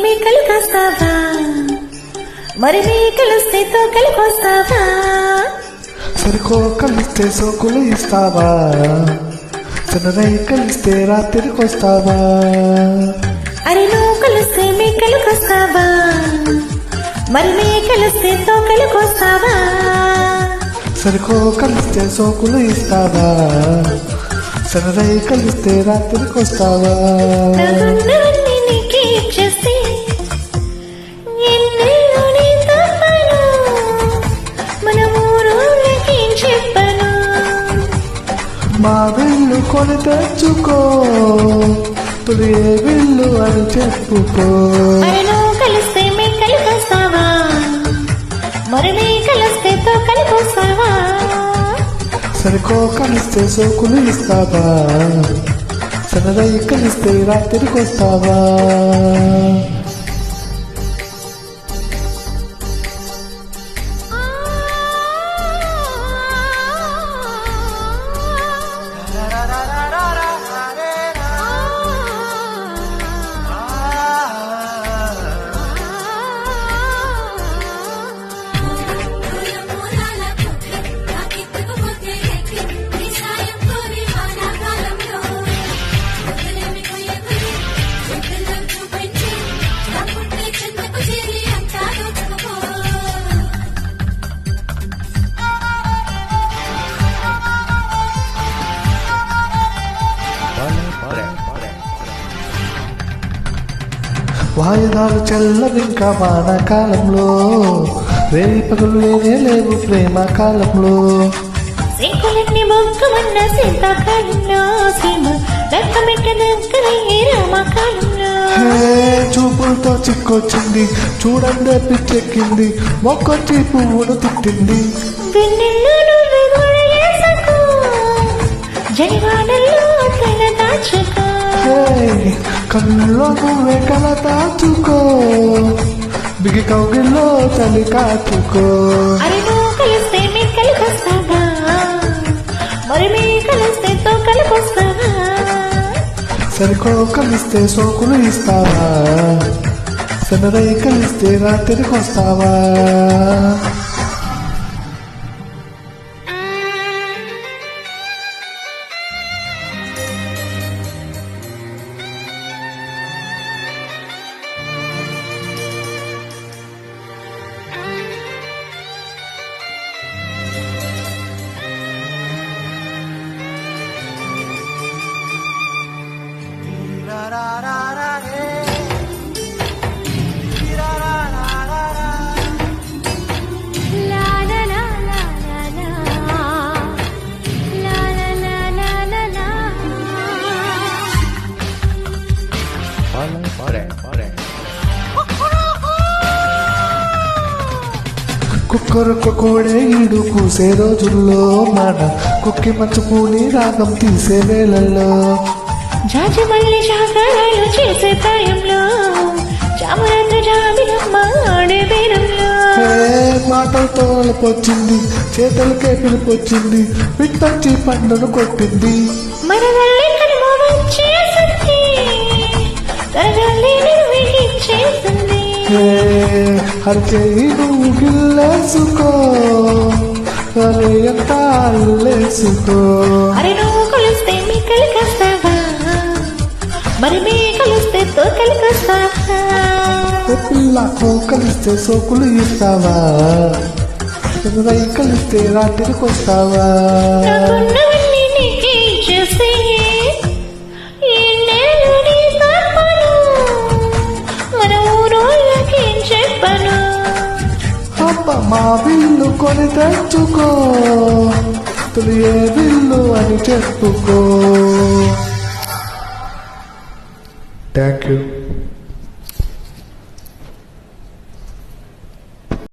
మేకలు కాస్తావా, మరి మేకలొస్తే తోకలు కోస్తావా? సరికో కలిస్తే సోకులు ఇస్తావా, చిన్నరై కలిస్తే రాత్రికొస్తావా? అరే నువ్వు కలిస్తే మేకలు కాస్తావా, మరి మేకలొస్తే తోకలు కోస్తావా? సరికో కలిస్తే సోకులు ఇస్తావా, చిన్నరై కలిస్తే రాత్రికొస్తావా? నాకున్నవన్నీ నీకే ఇచ్చేస్తే ఎన్నెల్లో నీ తప్పను, మన ఊరోళ్ళకేం చెప్పను? మా విల్లు కొని తెచ్చుకో, తొలి ఏ విల్లు అని చెప్పుకో. అరే నువ్వు కలిస్తే మేకలు కాస్తావా, మరి మేకలొస్తే తోకలు కోస్తావా? సరికో కలిస్తే సోకులు ఇస్తావా, చిన్నరై కలిస్తే రాత్రికొస్తావా? వాయిదాలు చల్లవింకా వానాకాలంలో, రేయి పగలు లేనే లేవు ప్రేమ కాలంలో. సింకులన్నీ బొక్కమన్న శీతాకాలంలో, సీమ రక్తమిట్ట దగ్గరయ్యే రామకాలంలో. చూపులతో చిక్కొచ్చింది చూడండి పిచ్చెక్కింది, మొక్కొచ్చి పువ్వును తిట్టింది. వెన్నెల్లో నువ్వు గొడవేసుకో, జడివాడల్లో తల దాచుకో. కళ్ళలో నువ్వే కల దాచుకో, బిగి కౌగిల్లో చలి కాచుకో. అరే నువ్వు కలిస్తే మేకలు కోస్తావా, మరి మేకలొస్తే తోకలు కోస్తావా? సరికో కలిస్తే సోకులు ఇస్తావా, చిన్నరై కలిస్తే రాత్రికొస్తావా? కుక్కరొక్క కోడే ఈడు కూసే రోజుల్లో, మన కుక్కి మంచు పూని రాగం తీసే వేళల్లో. జాజి మళ్ళీ జాగారాలు చేసే ప్రాయంలో, చామరాత్రి జాబిలమ్మ ఆడే బేరంలో. మాటలతో అలపొచ్చింది, చేతులకే పిలుపొచ్చింది, పిట్టొచ్చి పండును కొట్టింది. మన వల్లే కనుమ వచ్చేసింది, తరగాలి నిర్వహించేసింది. హరిచేయి నువ్వు గిల్లేసుకో, అరే ఎంత అల్లేసుకో. అరే నువ్వు కొలిస్తే మేకలు కాస్తావా, మరి మేకలొస్తే తోకలు కోస్తావా? పిల్లకు కలిస్తే సోకులు ఇస్తావా, చిన్నరై కలిస్తే రాత్రికొస్తావా? నాకున్నవన్నీ నీకే ఇచ్చేస్తే ఎన్నెల్లో నీ తప్పను, మన ఊరోళ్ళకేం చెప్పను? అబ్బ మా బిల్లు కొని తెచ్చుకో, తొలి ఏ బిల్లు అని చెప్పుకో. Thank you.